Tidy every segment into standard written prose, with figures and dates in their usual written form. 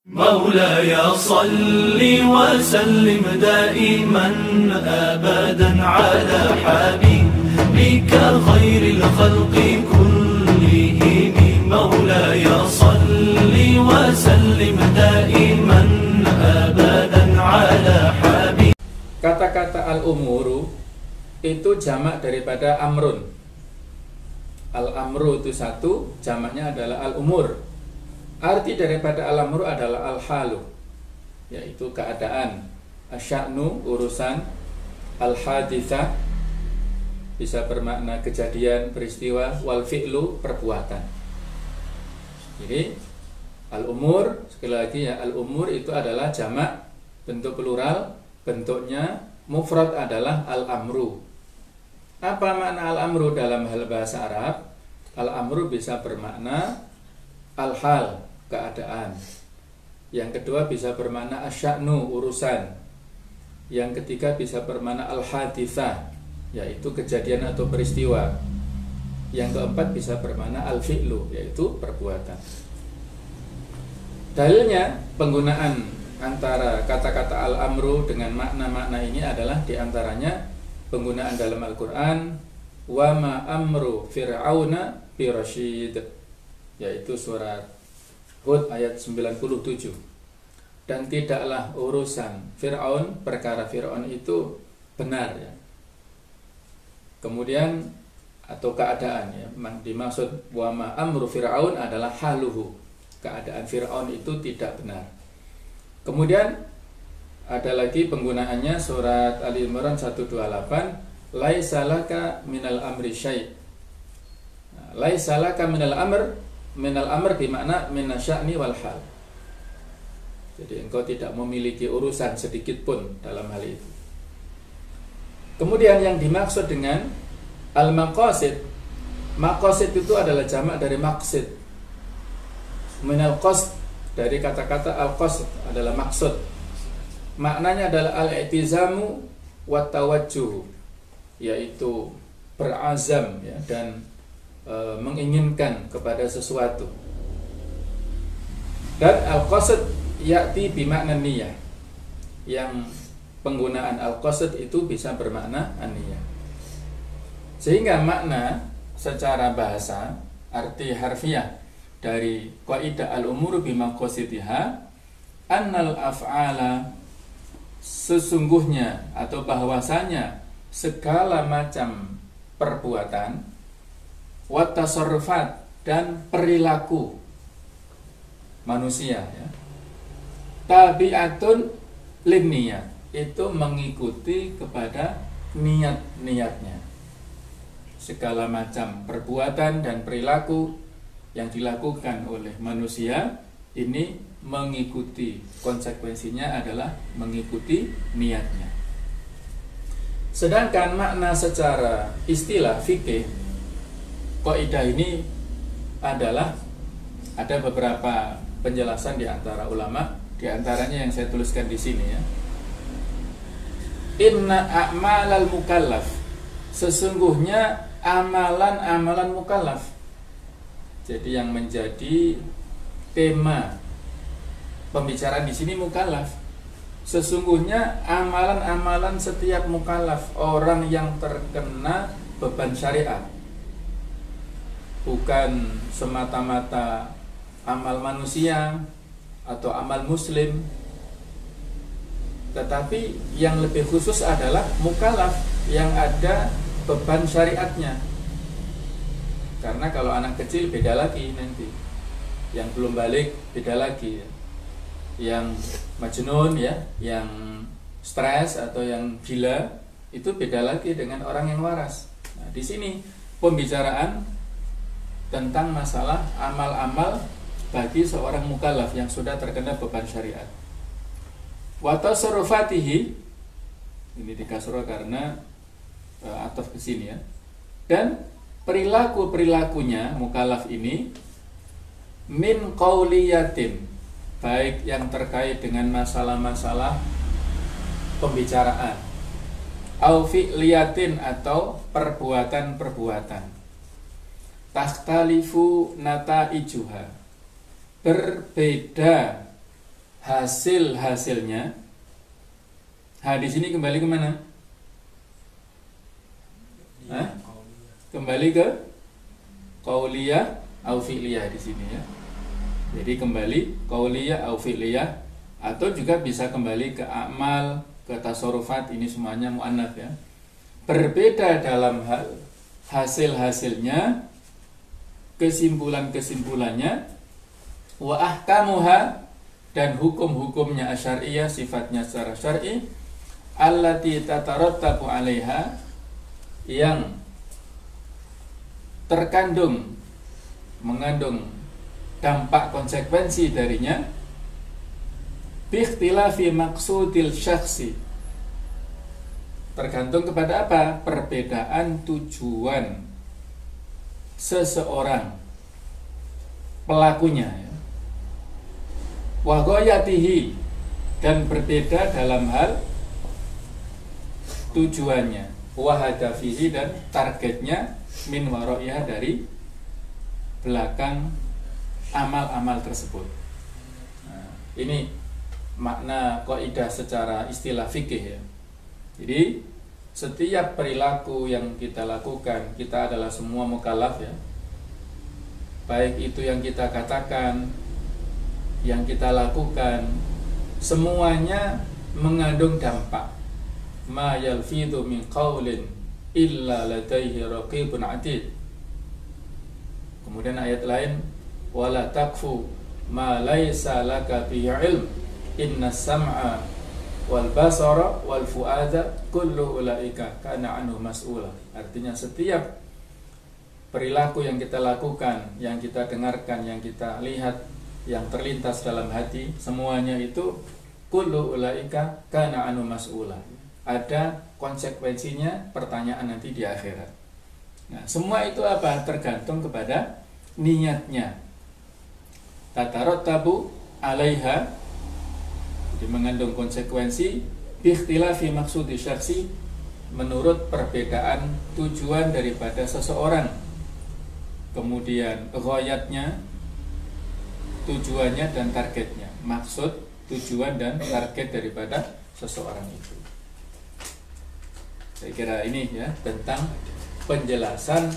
مولاي صل وسلم دائما أبدا على حبيبك خير الخلق كلهم مولاي صل وسلم دائما أبدا على حبيبك. Kata-kata al-umuru itu jamak daripada amrun. Al-amru itu satu, jamaknya adalah al-umur. Arti daripada al-amru adalah al-halu, yaitu keadaan. Asya'nu, urusan. Al-hadithah bisa bermakna kejadian, peristiwa. Wal-fi'lu, perbuatan. Jadi al-umur, sekali lagi ya, al-umur itu adalah jamak, bentuk plural, bentuknya mufrad adalah al-amru. Apa makna al-amru dalam hal bahasa Arab? Al-amru bisa bermakna al-hal, keadaan. Yang kedua bisa bermakna asya'nu, urusan. Yang ketiga bisa bermakna al-hadithah, yaitu kejadian atau peristiwa. Yang keempat bisa bermakna al-fi'lu, yaitu perbuatan. Dalilnya penggunaan antara kata-kata al-amru dengan makna-makna ini adalah diantaranya penggunaan dalam Al-Quran, wa ma amru fir'auna birasyid, yaitu surat Hud ayat 97. Dan tidaklah urusan Fir'aun, perkara Fir'aun itu benar ya. Kemudian atau keadaan ya, dimaksud wa ma amru fir'aun adalah haluhu, keadaan Fir'aun itu tidak benar. Kemudian ada lagi penggunaannya surat Ali Imran 128, laisa laka minal amri syai'. Laisa laka minal amr bermakna minasya'ni wal hal. Jadi engkau tidak memiliki urusan sedikit pun dalam hal itu. Kemudian yang dimaksud dengan al-maqasid, maqasid itu adalah jamak dari maqsid. Minal qasd, dari kata-kata al-qasd adalah maksud. Maknanya adalah al-i'tizamu wa tawajjuh, yaitu berazam ya, dan menginginkan kepada sesuatu. Dan al-qasd ya'ti bimakna niyah, yang penggunaan al-qasd itu bisa bermakna an-niyah. Sehingga makna secara bahasa, arti harfiah dari qaidah al-umuru bimaqasidiha, annal af'ala, sesungguhnya atau bahwasanya segala macam perbuatan, wa tasarrufat, dan perilaku manusia ya, tabi'atun linniyat, itu mengikuti kepada niat-niatnya. Segala macam perbuatan dan perilaku yang dilakukan oleh manusia ini mengikuti, konsekuensinya adalah mengikuti niatnya. Sedangkan makna secara istilah fikih, kaidah ini adalah ada beberapa penjelasan di antara ulama, di antaranya yang saya tuliskan di sini ya. Inna a'malal mukallaf, sesungguhnya amalan-amalan mukallaf. Jadi yang menjadi tema pembicaraan di sini mukallaf. Sesungguhnya amalan-amalan setiap mukallaf, orang yang terkena beban syariat, bukan semata-mata amal manusia atau amal muslim, tetapi yang lebih khusus adalah mukallaf yang ada beban syariatnya. Karena kalau anak kecil beda lagi nanti, yang belum balik beda lagi, yang majnun ya, yang stres atau yang gila itu beda lagi dengan orang yang waras. Nah, di sini pembicaraan tentang masalah amal-amal bagi seorang mukallaf yang sudah terkena beban syariat. Wa tasarrufatihi, ini dikasroh karena ataf ke sini ya. Dan perilaku-perilakunya mukallaf ini min qauliyatin, baik yang terkait dengan masalah-masalah pembicaraan, au fi'liyatin, atau perbuatan-perbuatan. Takhtalifu nataijuha, berbeda hasil-hasilnya. Di sini kembali kemana? Kembali ke qauliyah au fi'liyah di sini ya. Jadi kembali qauliyah au fi'liyah, atau juga bisa kembali ke amal, ke tasarrufat, ini semuanya muannats ya. Berbeda dalam hal hasil-hasilnya, kesimpulan-kesimpulannya, wa ahkamuha, dan hukum-hukumnya asyariyah, sifatnya secara syar'i, allati tatarattabu 'alaiha, yang mengandung dampak konsekuensi darinya, biikhtilafi maqsudil syakhsi, tergantung kepada apa? Perbedaan tujuan seseorang pelakunya ya. Wa ghayatihi, dan berbeda dalam hal tujuannya, wa hadafihi, dan targetnya, min waro'iyah, dari belakang amal-amal tersebut. Nah, ini makna kaidah secara istilah fikih ya. Jadi setiap perilaku yang kita lakukan, kita adalah semua mukallaf ya. Baik itu yang kita katakan, yang kita lakukan, semuanya mengandung dampak. Ma yalfidhu min qaulin illa ladaihi raqibun atid. Kemudian ayat lain, wala takfu ma laisa laka bihi ilm innas sam'a wal basara wal fuada kullu ulaika kana anhu mas'ula. Artinya setiap perilaku yang kita lakukan, yang kita dengarkan, yang kita lihat, yang terlintas dalam hati, semuanya itu kullu ulaika kana anhu mas'ula. Ada konsekuensinya, pertanyaan nanti di akhirat. Nah, semua itu apa? Tergantung kepada niatnya. Tatarattabu 'alaiha, jadi mengandung konsekuensi, biikhtilafi maqsudi syakhsi, menurut perbedaan tujuan daripada seseorang. Kemudian ghayatnya, tujuannya dan targetnya. Maksud, tujuan dan target daripada seseorang itu. Saya kira ini ya tentang penjelasan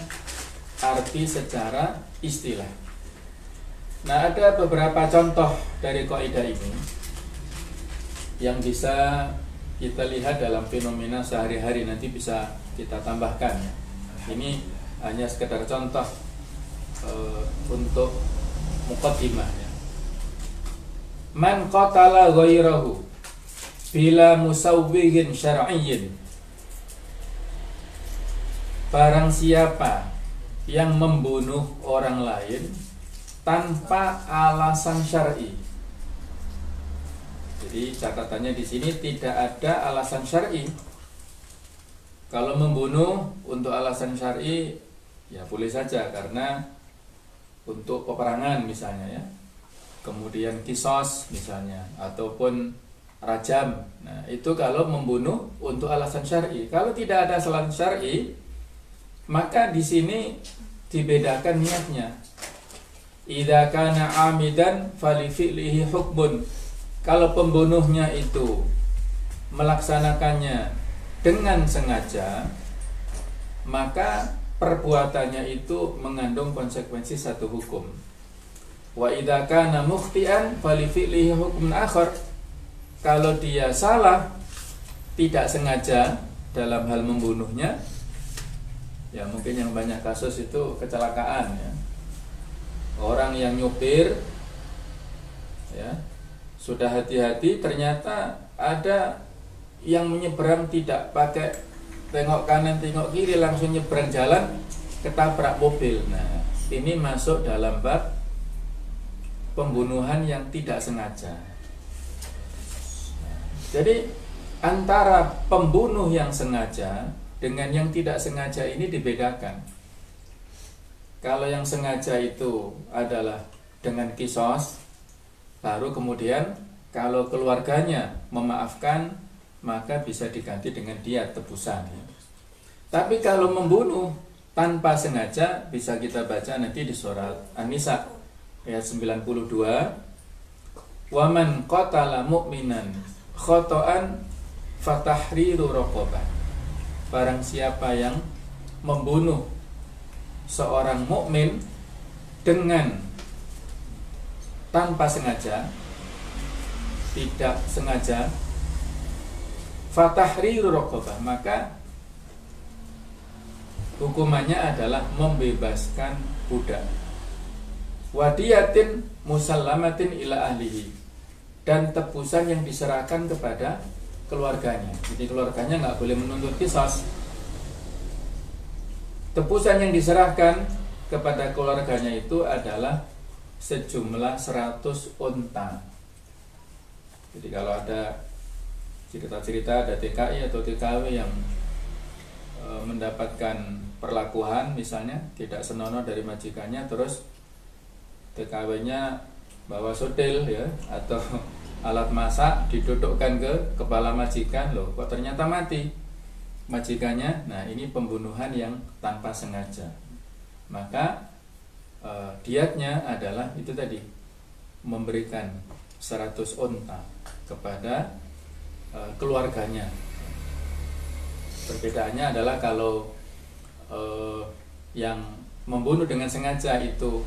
arti secara istilah. Nah, ada beberapa contoh dari kaidah ini yang bisa kita lihat dalam fenomena sehari-hari, nanti bisa kita tambahkan. Ini hanya sekedar contoh untuk muqaddimah ya. Man qatala ghairahu bila musawwighin syar'iyyin, barang siapa yang membunuh orang lain tanpa alasan syar'i. Jadi catatannya di sini tidak ada alasan syar'i. Kalau membunuh untuk alasan syar'i ya boleh saja, karena untuk peperangan misalnya ya. Kemudian kisos misalnya, ataupun rajam. Nah, itu kalau membunuh untuk alasan syar'i. Kalau tidak ada alasan syar'i, maka di sini dibedakan niatnya. Idza kana 'amidan fali fi'lihi hukmun. Kalau pembunuhnya itu melaksanakannya dengan sengaja, maka perbuatannya itu mengandung konsekuensi satu hukum. Wa idza kana mukhti'an fali fi'lihi hukmun akhar. Kalau dia salah, tidak sengaja dalam hal membunuhnya, ya mungkin yang banyak kasus itu kecelakaan ya. Orang yang nyupir ya sudah hati-hati, ternyata ada yang menyeberang tidak pakai tengok kanan tengok kiri, langsung nyebrang jalan, ketabrak mobil. Nah, ini masuk dalam bab pembunuhan yang tidak sengaja. Jadi antara pembunuh yang sengaja dengan yang tidak sengaja ini dibedakan. Kalau yang sengaja itu adalah dengan kisos, baru kemudian kalau keluarganya memaafkan, maka bisa diganti dengan diat tebusan. Tapi kalau membunuh tanpa sengaja, bisa kita baca nanti di surat An-Nisa ayat 92. Wa man qatala mu'minan khata'an fatahriru raqabah. Barang siapa yang membunuh seorang mukmin dengan tanpa sengaja, tidak sengaja, fatahriru raqabah, maka hukumannya adalah membebaskan budak. Wadiyatin musallamatin ila ahlihi, dan tebusan yang diserahkan kepada keluarganya. Jadi keluarganya nggak boleh menuntut qisas. Tebusan yang diserahkan kepada keluarganya itu adalah sejumlah 100 unta. Jadi kalau ada cerita-cerita, ada TKI atau TKW yang mendapatkan perlakuan misalnya tidak senonoh dari majikannya, terus TKW-nya bawa sodel ya atau alat masak didudukkan ke kepala majikan, loh kok ternyata mati majikannya. Nah, ini pembunuhan yang tanpa sengaja. Maka diatnya adalah itu tadi, memberikan 100 unta kepada keluarganya. Perbedaannya adalah kalau yang membunuh dengan sengaja itu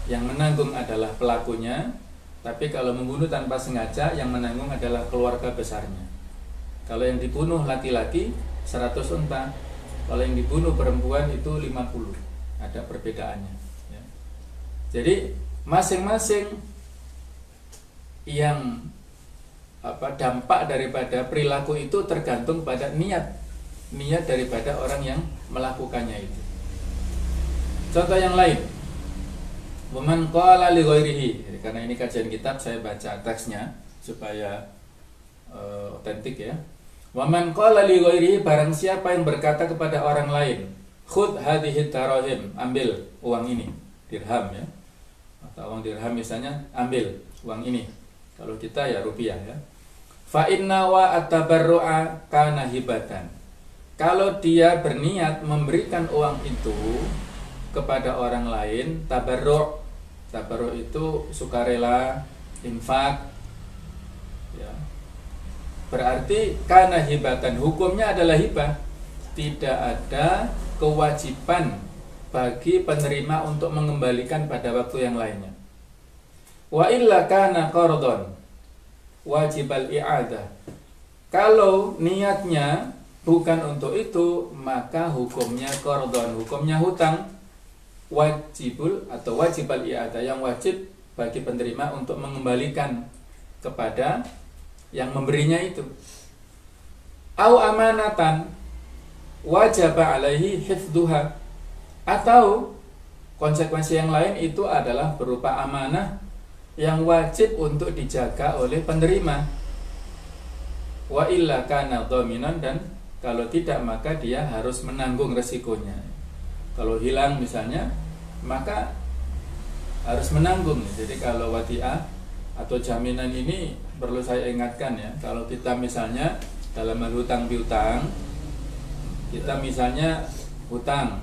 yang menanggung adalah pelakunya, tapi kalau membunuh tanpa sengaja yang menanggung adalah keluarga besarnya. Kalau yang dibunuh laki-laki 100 unta, kalau yang dibunuh perempuan itu 50. Ada perbedaannya ya. Jadi masing-masing yang dampak daripada perilaku itu tergantung pada niat daripada orang yang melakukannya itu. Contoh yang lain, waman qala li ghairihi. Karena ini kajian kitab, saya baca teksnya supaya otentik ya. Waman qala li ghairihi, barang siapa yang berkata kepada orang lain, khudh hadhihi darahim, ambil uang ini, dirham ya, atau uang dirham misalnya, ambil uang ini. Kalau kita ya rupiah ya. Fa inna wa atabarru'a kana hibatan. Kalau dia berniat memberikan uang itu kepada orang lain, tabarru'. Tabarru' itu sukarela, infak ya. Berarti kana hibatan, hukumnya adalah hibah. Tidak ada kewajiban bagi penerima untuk mengembalikan pada waktu yang lainnya. Wa illa kana qardon wajib al-i'adah. Kalau niatnya bukan untuk itu, maka hukumnya qardon, hukumnya hutang. Wajibul atau wajib al-i'adah, yang wajib bagi penerima untuk mengembalikan kepada yang memberinya itu. Au amanatan wajib alaihi hifdzuha, atau konsekuensi yang lain itu adalah berupa amanah yang wajib untuk dijaga oleh penerima. Wa illa kana dhaminan, dan kalau tidak maka dia harus menanggung resikonya. Kalau hilang misalnya, maka harus menanggung. Jadi kalau wadi'ah atau jaminan ini perlu saya ingatkan ya. Kalau kita misalnya dalam hutang piutang, kita misalnya hutang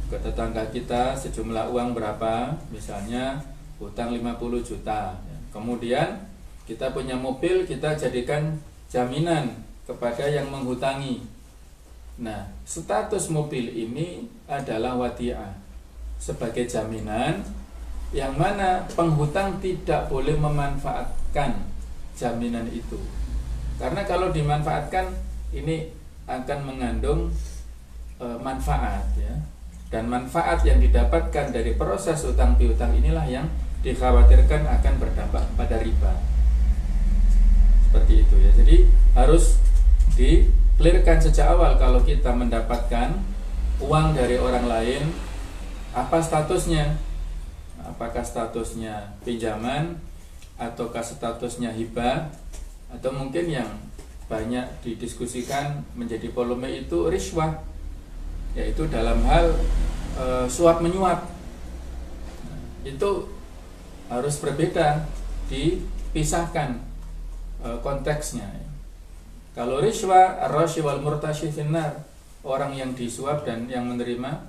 ke tetangga kita sejumlah uang berapa, misalnya hutang 50 juta. Kemudian kita punya mobil, kita jadikan jaminan kepada yang menghutangi. Nah, status mobil ini adalah wadi'ah sebagai jaminan, yang mana penghutang tidak boleh memanfaatkan jaminan itu. Karena kalau dimanfaatkan, ini akan mengandung manfaat ya. Dan manfaat yang didapatkan dari proses utang piutang inilah yang dikhawatirkan akan berdampak pada riba. Seperti itu ya. Jadi harus di-clearkan sejak awal kalau kita mendapatkan uang dari orang lain, apa statusnya? Apakah statusnya pinjaman, ataukah statusnya hibah, atau mungkin yang banyak didiskusikan menjadi polemik itu riswah, yaitu dalam hal suap menyuap. Itu harus berbeda, dipisahkan konteksnya. Kalau riswah, ar-rashi wal murtashi finnar, orang yang disuap dan yang menerima,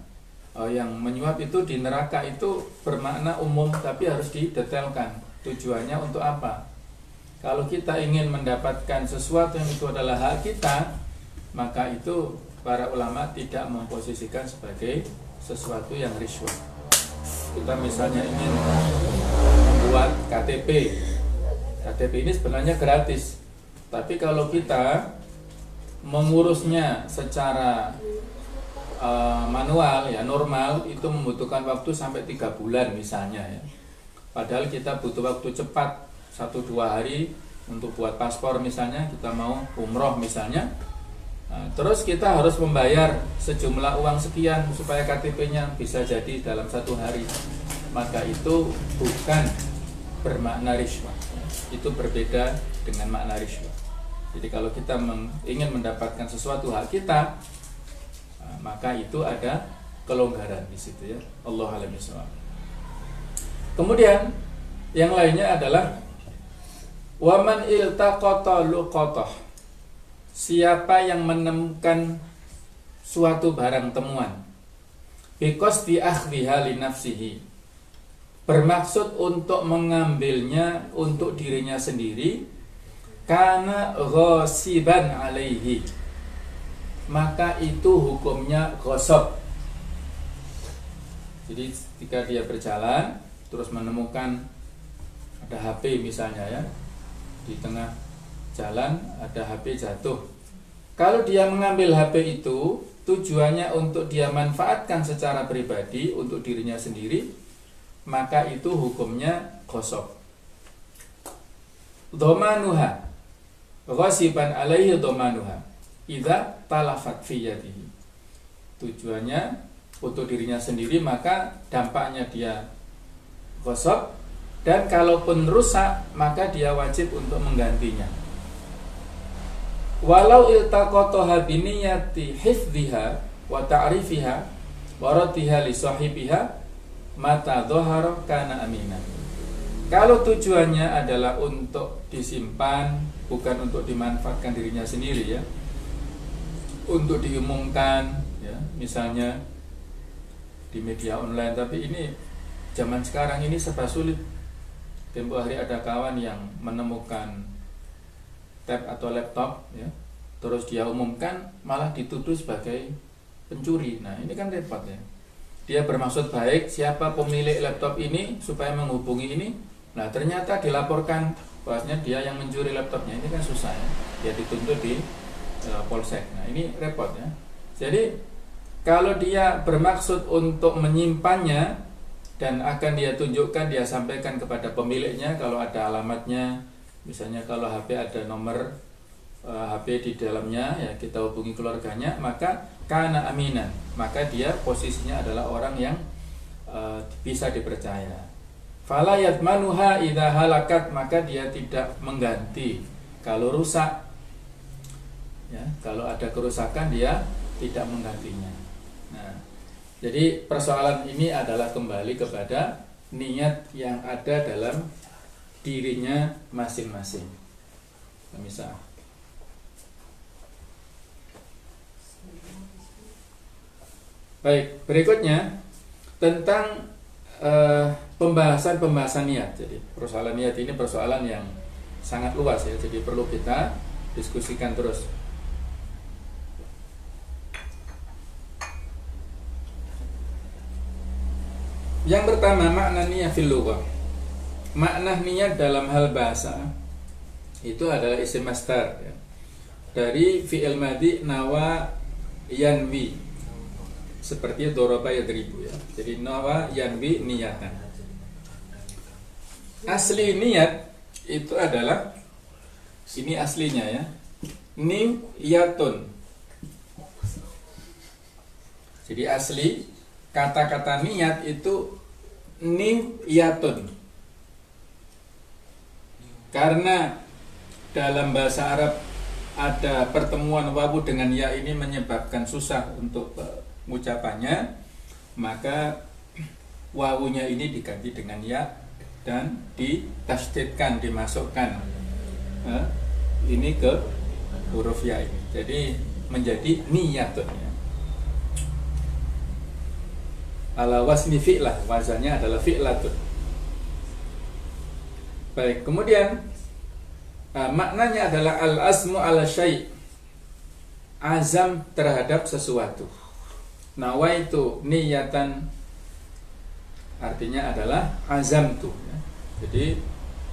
yang menyuap itu di neraka, itu bermakna umum, tapi harus didetailkan tujuannya untuk apa. Kalau kita ingin mendapatkan sesuatu yang itu adalah hak kita, maka itu para ulama tidak memposisikan sebagai sesuatu yang riswah. Kita misalnya ingin membuat KTP. KTP ini sebenarnya gratis. Tapi kalau kita mengurusnya secara manual ya normal, itu membutuhkan waktu sampai 3 bulan misalnya ya. Padahal kita butuh waktu cepat 1-2 hari untuk buat paspor misalnya, kita mau umroh misalnya. Nah, terus kita harus membayar sejumlah uang sekian supaya KTP-nya bisa jadi dalam 1 hari. Maka itu bukan bermakna riswah. Itu berbeda dengan makna riswah. Jadi kalau kita ingin mendapatkan sesuatu hak kita, maka itu ada kelonggaran di situ ya. Allahu a'lam bishawab. Kemudian yang lainnya adalah waman iltaqata luqatah. Siapa yang menemukan suatu barang temuan biqasdi akhdhiha li nafsihi, bermaksud untuk mengambilnya untuk dirinya sendiri, kana ghasiban alaihi, maka itu hukumnya ghasab. Jadi ketika dia berjalan terus menemukan ada HP misalnya ya, di tengah jalan ada HP jatuh. Kalau dia mengambil HP itu tujuannya untuk dia manfaatkan secara pribadi untuk dirinya sendiri, maka itu hukumnya ghasab. Dhamanuha, ghasiban alaihi dhamanuha idza talafat fi yadihi. Tujuannya untuk dirinya sendiri, maka dampaknya dia ghasab, dan kalaupun rusak maka dia wajib untuk menggantinya. Walau iltaqataha biniyati hifdhiha wa ta'rifiha wa raddiha li sahibiha mata dhahara kana aminan. Kalau tujuannya adalah untuk disimpan, bukan untuk dimanfaatkan dirinya sendiri ya, untuk diumumkan ya, misalnya di media online, tapi ini zaman sekarang ini serba sulit. Tempo hari ada kawan yang menemukan tab atau laptop ya, terus dia umumkan, malah dituduh sebagai pencuri. Nah ini kan repot ya. Dia bermaksud baik, siapa pemilik laptop ini supaya menghubungi ini. Nah ternyata dilaporkan bahwasanya dia yang mencuri laptopnya. Ini kan susah ya, dia dituntut di polsek. Nah ini repot ya. Jadi kalau dia bermaksud untuk menyimpannya dan akan dia tunjukkan, dia sampaikan kepada pemiliknya kalau ada alamatnya. Misalnya kalau HP ada nomor HP di dalamnya ya, kita hubungi keluarganya, maka kana aminan, maka dia posisinya adalah orang yang bisa dipercaya. Fala yadmanuha idza halakat, maka dia tidak mengganti kalau rusak ya, kalau ada kerusakan dia tidak menggantinya. Nah, jadi persoalan ini adalah kembali kepada niat yang ada dalam dirinya masing-masing. Misal baik, berikutnya tentang pembahasan niat. Jadi persoalan niat ini persoalan yang sangat luas ya, jadi perlu kita diskusikan terus. Yang pertama, makna niyah fil lughah. Makna niat dalam hal bahasa itu adalah isim masdar ya, dari fi'il madhi nawa yanwi, seperti doroba yadribu ya. Jadi nawa yanwi niyatan. Asli niat itu adalah, ini aslinya ya, niyatun. Jadi asli kata-kata niat itu niyatun. Karena dalam bahasa Arab ada pertemuan wawu dengan ya, ini menyebabkan susah untuk ucapannya, maka wawunya ini diganti dengan ya dan ditasydidkan, dimasukkan ini ke huruf ya ini, jadi menjadi niyatun ya. Ala wasni fi'lah, wazannya adalah fi'latun. Baik, kemudian Maknanya adalah al-asmu ala syai', azam terhadap sesuatu. Nawaitu niyatan artinya adalah azam tuh ya. Jadi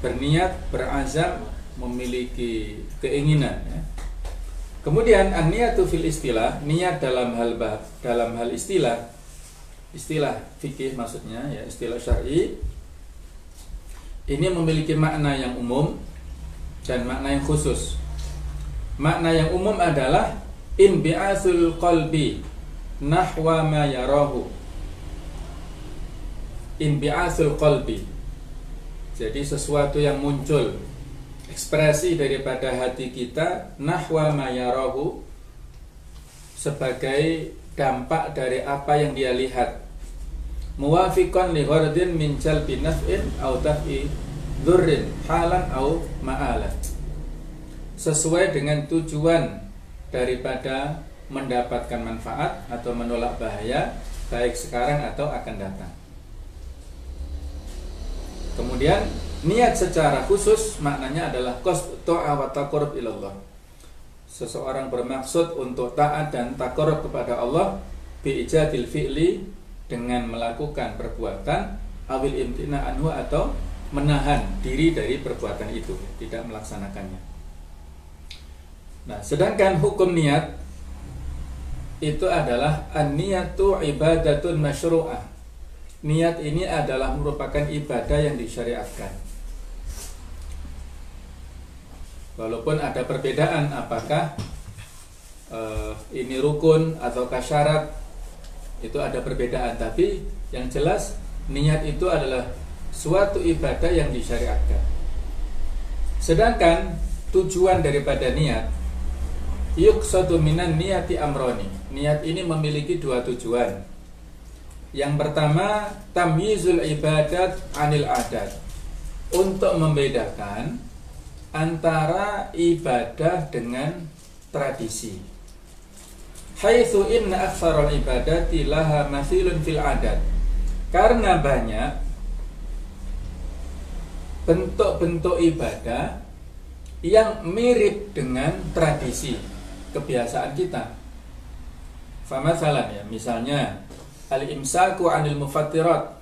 berniat, berazam, memiliki keinginan ya. Kemudian an-niyatu fil istilah, niat dalam hal istilah fikih maksudnya ya, istilah syar'i ini memiliki makna yang umum dan makna yang khusus. Makna yang umum adalah inbi'atsul qalbi nahwa ma yarahu. Inbi'atsul qalbi, jadi sesuatu yang muncul, ekspresi daripada hati kita, nahwa ma yarahu, sebagai dampak dari apa yang dia lihat, muwafiqan li ghardin min jalbi naf'in au daf'i dzurrin halan au ma'alan, sesuai dengan tujuan daripada mendapatkan manfaat atau menolak bahaya, baik sekarang atau akan datang. Kemudian niat secara khusus maknanya adalah qasd ta'ah wa taqarrub ilallah. Seseorang bermaksud untuk taat dan taqarrub kepada Allah bi ijadil fi'li, dengan melakukan perbuatan, awil imtina anhu, atau menahan diri dari perbuatan itu, tidak melaksanakannya. Nah, sedangkan hukum niat itu adalah an-niyatu ibadatun masyru'ah. Niat ini adalah merupakan ibadah yang disyariatkan. Walaupun ada perbedaan apakah ini rukun ataukah syarat, itu ada perbedaan, tapi yang jelas niat itu adalah suatu ibadah yang disyariatkan. Sedangkan tujuan daripada niat, yuqsadu minan niyati amroni. Niat ini memiliki dua tujuan. Yang pertama, tamyizul ibadat anil adat, untuk membedakan antara ibadah dengan tradisi. Haitsu inna aktsarul ibadati laha mathilun fil adat, karena banyak bentuk-bentuk ibadah yang mirip dengan tradisi, kebiasaan kita. Famathalan ya, misalnya al-imsaku 'anil mufattirat,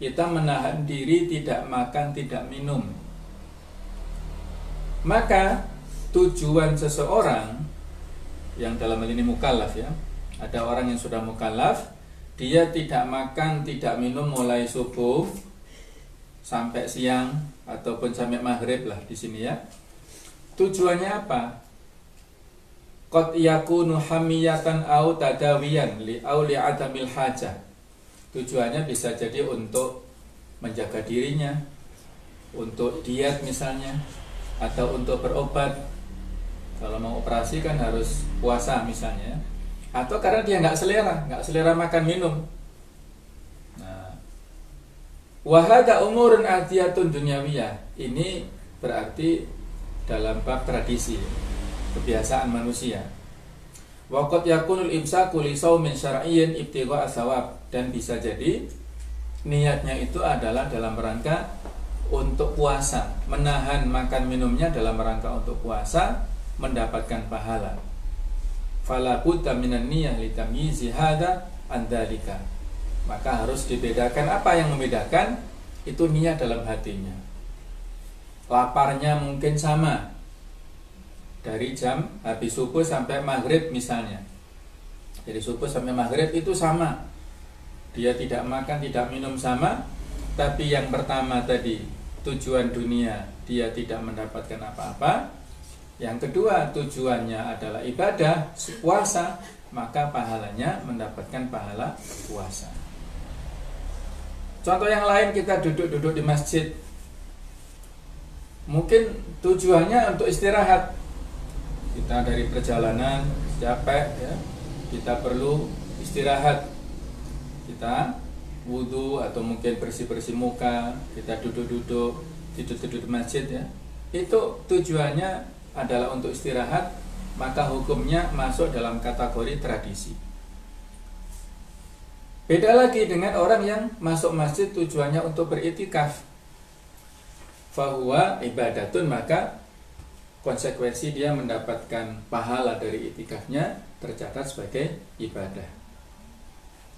kita menahan diri tidak makan, tidak minum. Maka tujuan seseorang yang dalam hal ini mukallaf ya, ada orang yang sudah mukallaf, dia tidak makan, tidak minum mulai subuh sampai siang ataupun sampai maghrib lah di sini ya. Tujuannya apa? Qad yakunu hamiyatan au tadawiyan li adamil hajah. Tujuannya bisa jadi untuk menjaga dirinya, untuk diet misalnya, atau untuk berobat. Kalau mau operasi kan harus puasa misalnya, atau karena dia nggak selera makan minum. Nah, wahada umurun atiyatun dunyawiyah, ini berarti dalam bab tradisi, kebiasaan manusia. Waqad yakunul imsaku li shaumin syar'iyyin ibtigha'a thawab, dan bisa jadi niatnya itu adalah dalam rangka untuk puasa, menahan makan minumnya dalam rangka untuk puasa, mendapatkan pahala. Fala budda minan niyyah li tamyizi hadza an dzalika. Maka harus dibedakan. Apa yang membedakan? Itu niat dalam hatinya. Laparnya mungkin sama, dari jam habis subuh sampai maghrib misalnya. Dari subuh sampai maghrib itu sama, dia tidak makan, tidak minum sama. Tapi yang pertama tadi tujuan dunia, dia tidak mendapatkan apa-apa. Yang kedua tujuannya adalah ibadah, puasa, maka pahalanya mendapatkan pahala puasa. Contoh yang lain, kita duduk-duduk di masjid, mungkin tujuannya untuk istirahat. Kita dari perjalanan capek ya, kita perlu istirahat. Kita wudu atau mungkin bersih-bersih muka, kita duduk-duduk di masjid ya. Itu tujuannya adalah untuk istirahat, maka hukumnya masuk dalam kategori tradisi. Beda lagi dengan orang yang masuk masjid tujuannya untuk beriktikaf. Fahuwa ibadatun, maka konsekuensi dia mendapatkan pahala dari itikafnya tercatat sebagai ibadah.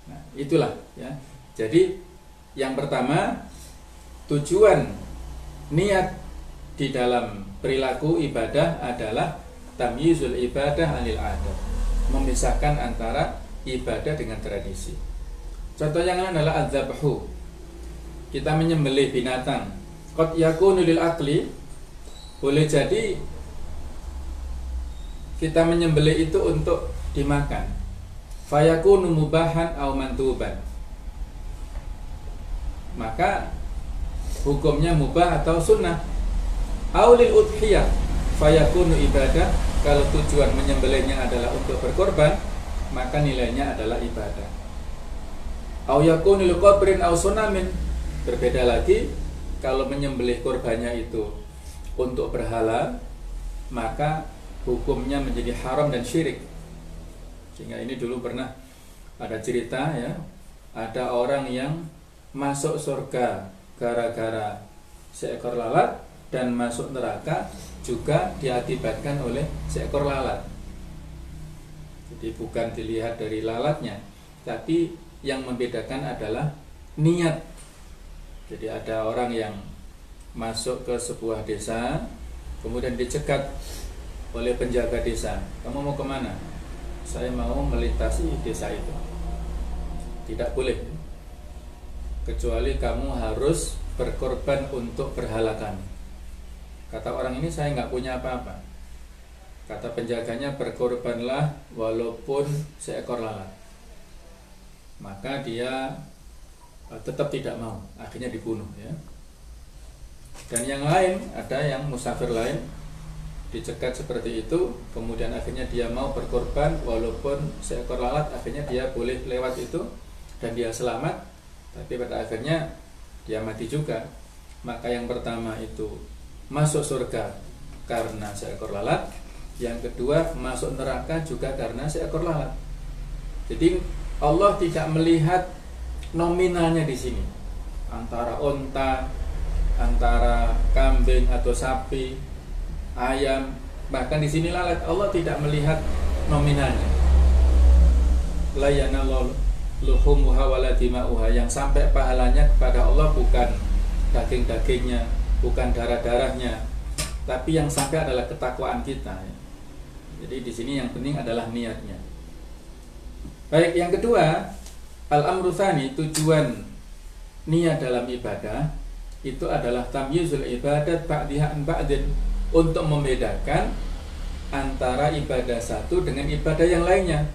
Nah, itulah ya. Jadi yang pertama, tujuan niat di dalam perilaku ibadah adalah tamyizul ibadah anil adat, memisahkan antara ibadah dengan tradisi. Contoh yang lain adalah adzabhu. Kita menyembelih binatang. Qad yakunu lil akli, boleh jadi kita menyembelih itu untuk dimakan. Fayakunu mubahan aw mantuban. Maka hukumnya mubah atau sunnah. Aulil udhiyah fayakunu ibadah. Kalau tujuan menyembelihnya adalah untuk berkorban, maka nilainya adalah ibadah. Au yakunu lil qabrin aw sunamin. Berbeda lagi, kalau menyembelih korbannya itu untuk berhala, maka hukumnya menjadi haram dan syirik. Sehingga ini dulu pernah ada cerita ya, ada orang yang masuk surga gara-gara seekor lalat, dan masuk neraka juga diakibatkan oleh seekor lalat. Jadi bukan dilihat dari lalatnya, tapi yang membedakan adalah niat. Jadi ada orang yang masuk ke sebuah desa, kemudian dicegat oleh penjaga desa. Kamu mau kemana? Saya mau melintasi desa itu. Tidak boleh, kecuali kamu harus berkorban untuk berhala kami. Kata orang ini, saya nggak punya apa-apa. Kata penjaganya, berkorbanlah walaupun seekor lalat. Maka dia tetap tidak mau, akhirnya dibunuh ya. Dan yang lain, ada yang musafir lain dicegat seperti itu, kemudian akhirnya dia mau berkorban walaupun seekor lalat, akhirnya dia boleh lewat itu dan dia selamat, tapi pada akhirnya dia mati juga. Maka yang pertama itu masuk surga karena seekor lalat, yang kedua masuk neraka juga karena seekor lalat. Jadi Allah tidak melihat nominalnya di sini, antara onta, antara kambing atau sapi, ayam, bahkan di sini lalat. Allah tidak melihat nominalnya. La yanallahu luhumuha wala dima'uha, yang sampai pahalanya kepada Allah bukan daging-dagingnya, bukan darah-darahnya, tapi yang sampai adalah ketakwaan kita. Jadi di sini yang penting adalah niatnya. Baik, yang kedua, al-amru tsani, tujuan niat dalam ibadah itu adalah tamyizul ibadat ba'diha an ba'din, untuk membedakan antara ibadah satu dengan ibadah yang lainnya.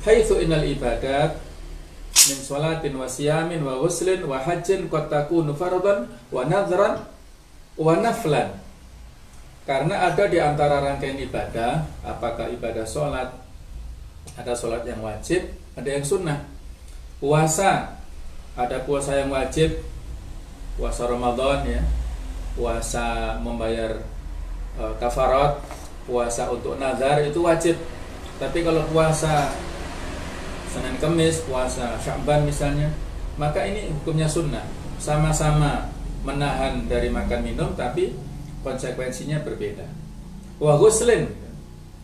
Haitsu innal ibadat min sholatin wa siyamin wa ghuslin wa hajjin qad takunu fardhan wa nadhran wa naflan. Karena ada di antara rangkaian ibadah, apakah ibadah sholat, ada sholat yang wajib, ada yang sunnah. Puasa, ada puasa yang wajib, puasa Ramadan ya, puasa membayar kafarat, puasa untuk nazar itu wajib. Tapi kalau puasa Senin Kemis, puasa Sya'ban misalnya, maka ini hukumnya sunnah. Sama-sama menahan dari makan minum, tapi konsekuensinya berbeda. Wa ghuslin,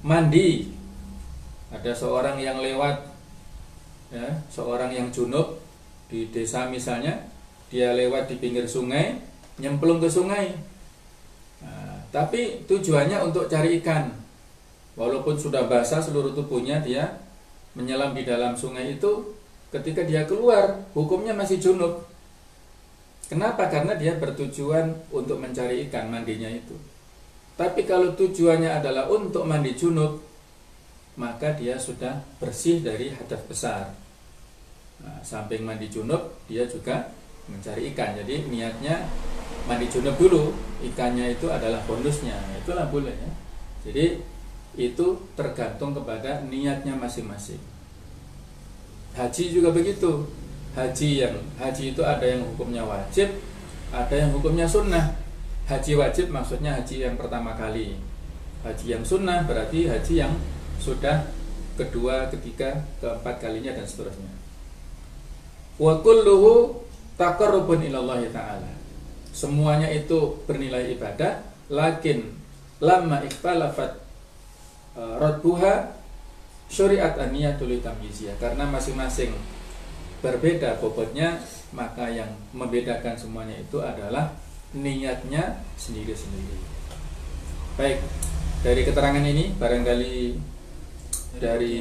mandi. Ada seorang yang lewat ya, seorang yang junub di desa misalnya, dia lewat di pinggir sungai, nyemplung ke sungai. Nah, tapi tujuannya untuk cari ikan. Walaupun sudah basah seluruh tubuhnya, dia menyelam di dalam sungai itu, ketika dia keluar, hukumnya masih junub. Kenapa? Karena dia bertujuan untuk mencari ikan, mandinya itu. Tapi kalau tujuannya adalah untuk mandi junub, maka dia sudah bersih dari hadas besar. Nah, samping mandi junub, dia juga mencari ikan. Jadi niatnya mandi junub dulu, ikannya itu adalah bonusnya. Itulah boleh ya. Jadi itu tergantung kepada niatnya masing-masing. Haji juga begitu. Haji itu ada yang hukumnya wajib, ada yang hukumnya sunnah. Haji wajib maksudnya haji yang pertama kali. Haji yang sunnah berarti haji yang sudah kedua, ketiga, keempat kalinya dan seterusnya. Wa kulluhu taqarrubun ilallahi ta'ala. Semuanya itu bernilai ibadah, lakin lamma ikhtalafat radbuha syuri'at an-niyatul tamyiziyah, karena masing-masing berbeda bobotnya, maka yang membedakan semuanya itu adalah niatnya sendiri-sendiri. Baik, dari keterangan ini barangkali dari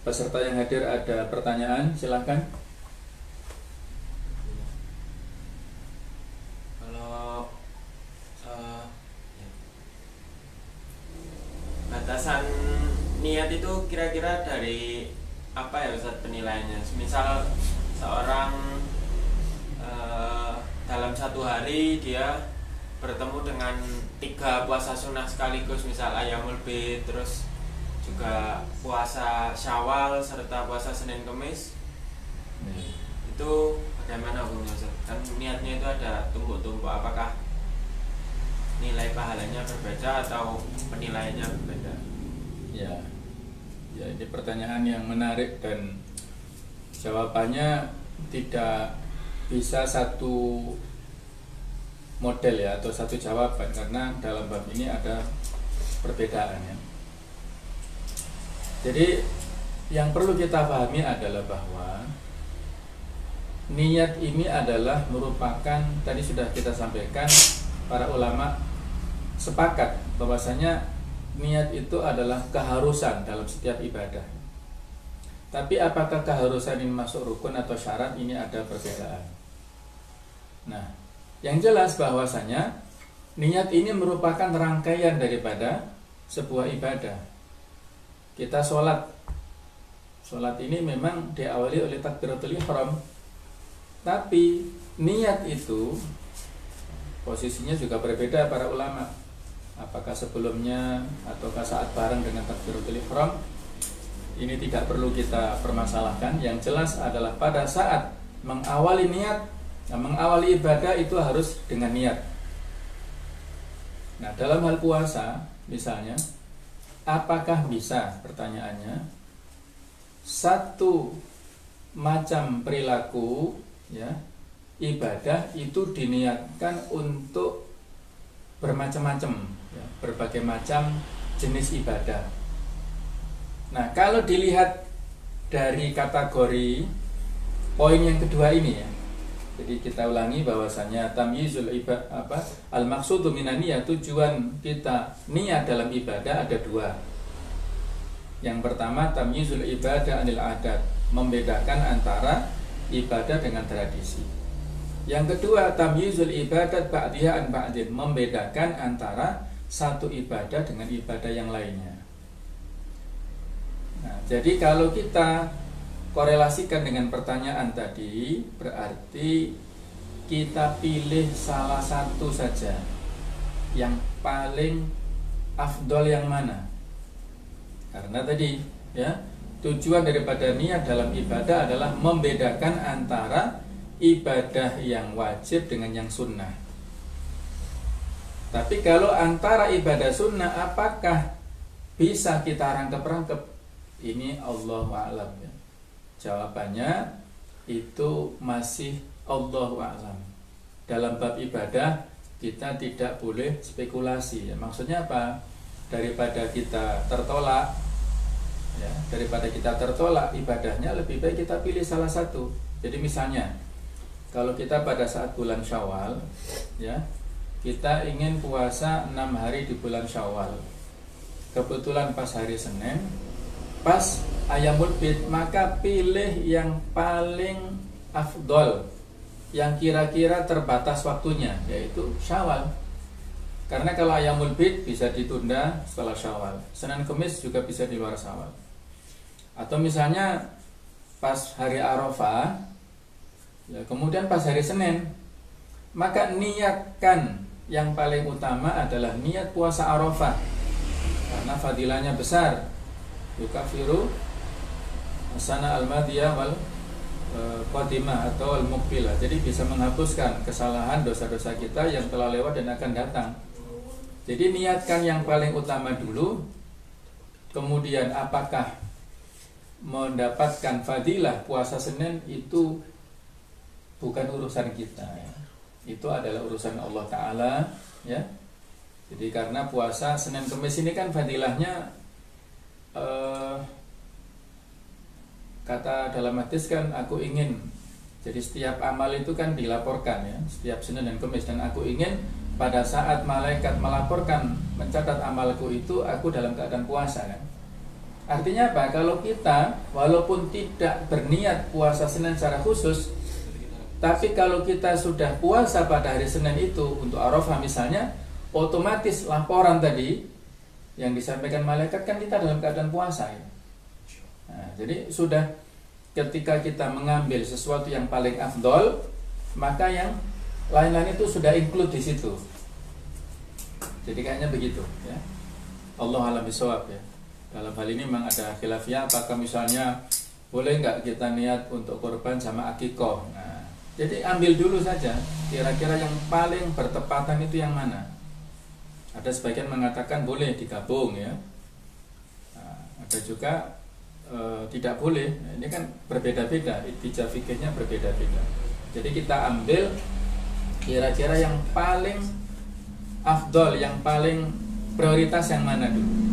peserta yang hadir ada pertanyaan, silakan. Kalau batasan niat itu kira-kira dari apa ya Ustaz penilaiannya? Misal seorang dalam satu hari dia bertemu dengan 3 puasa sunnah sekaligus, misal Ayyamul Bid, terus juga puasa Syawal serta puasa Senin Kemis. Itu bagaimana hukumnya Ustaz? Kan niatnya itu ada tumpuk-tumpuk, apakah nilai pahalanya berbeda atau penilaiannya berbeda? Ya, ini pertanyaan yang menarik dan jawabannya tidak bisa satu model ya, atau satu jawaban, karena dalam bab ini ada perbedaan ya. Jadi yang perlu kita pahami adalah bahwa niat ini adalah merupakan, tadi sudah kita sampaikan, para ulama sepakat bahwasanya niat itu adalah keharusan dalam setiap ibadah. Tapi apakah keharusan ini masuk rukun atau syarat, ini ada perbedaan. Nah, yang jelas bahwasanya niat ini merupakan rangkaian daripada sebuah ibadah. Kita sholat ini memang diawali oleh takbiratul ihram, tapi niat itu posisinya juga berbeda para ulama. Apakah sebelumnya ataukah saat bareng dengan takbiratul ihram, ini tidak perlu kita permasalahkan. Yang jelas adalah pada saat mengawali niat, mengawali ibadah itu harus dengan niat. Nah, dalam hal puasa misalnya, apakah bisa, pertanyaannya, satu macam perilaku ya, ibadah itu diniatkan untuk bermacam-macam ya, berbagai macam jenis ibadah. Nah, kalau dilihat dari kategori poin yang kedua ini ya, jadi kita ulangi bahwasanya tamyizul ibadah al-maqsudu minan niyat, tujuan kita niat dalam ibadah ada 2. Yang pertama tamyizul ibadah anil adat, membedakan antara ibadah dengan tradisi. Yang kedua tamyizul ibadat ba'diha an ba'din, membedakan antara satu ibadah dengan ibadah yang lainnya. Nah, jadi kalau kita korelasikan dengan pertanyaan tadi, berarti kita pilih salah satu saja yang paling afdol yang mana. Karena tadi ya, tujuan daripada niat dalam ibadah adalah membedakan antara ibadah yang wajib dengan yang sunnah. Tapi kalau antara ibadah sunnah, apakah bisa kita rangkep-rangkep? Ini Allahu a'lam ya. Jawabannya itu masih Allahu a'lam. Dalam bab ibadah kita tidak boleh spekulasi ya. Maksudnya apa? Daripada kita tertolak ya, ibadahnya, lebih baik kita pilih salah satu. Jadi misalnya kalau kita pada saat bulan Syawal ya, kita ingin puasa 6 hari di bulan Syawal, kebetulan pas hari Senin, pas Ayyamul Bid, maka pilih yang paling afdol, yang kira-kira terbatas waktunya, yaitu Syawal. Karena kalau Ayyamul Bid bisa ditunda setelah Syawal, Senin Kemis juga bisa di luar Syawal. Atau misalnya pas hari Arafah ya, kemudian pas hari Senin, maka niatkan yang paling utama adalah niat puasa Arafah, karena fadilahnya besar, yukafiru sana al-madiyah wal qadimah atau al-muqbilah. Jadi bisa menghapuskan kesalahan dosa-dosa kita yang telah lewat dan akan datang. Jadi niatkan yang paling utama dulu. Kemudian apakah mendapatkan fadilah puasa Senin itu bukan urusan kita ya. Itu adalah urusan Allah Ta'ala ya. Jadi karena puasa Senin Kemis ini kan fadilahnya kata dalam hadis kan aku ingin. Jadi setiap amal itu kan dilaporkan ya, setiap Senin dan Kemis, dan aku ingin pada saat malaikat melaporkan mencatat amalku itu aku dalam keadaan puasa kan. Artinya apa? Kalau kita walaupun tidak berniat puasa Senin secara khusus, tapi kalau kita sudah puasa pada hari Senin itu untuk Arafah misalnya, otomatis laporan tadi yang disampaikan malaikat kan kita dalam keadaan puasa ya. Nah, jadi sudah ketika kita mengambil sesuatu yang paling afdol, maka yang lain-lain itu sudah include di situ. Jadi kayaknya begitu ya. Allah a'lam bishawab ya. Dalam hal ini memang ada khilafiyah, apakah misalnya boleh nggak kita niat untuk korban sama akikoh. Nah, jadi ambil dulu saja kira-kira yang paling bertepatan itu yang mana. Ada sebagian mengatakan boleh digabung ya. Nah, ada juga tidak boleh. Ini kan berbeda-beda, ittijah fikihnya berbeda-beda. Jadi kita ambil kira-kira yang paling afdol, yang paling prioritas yang mana dulu.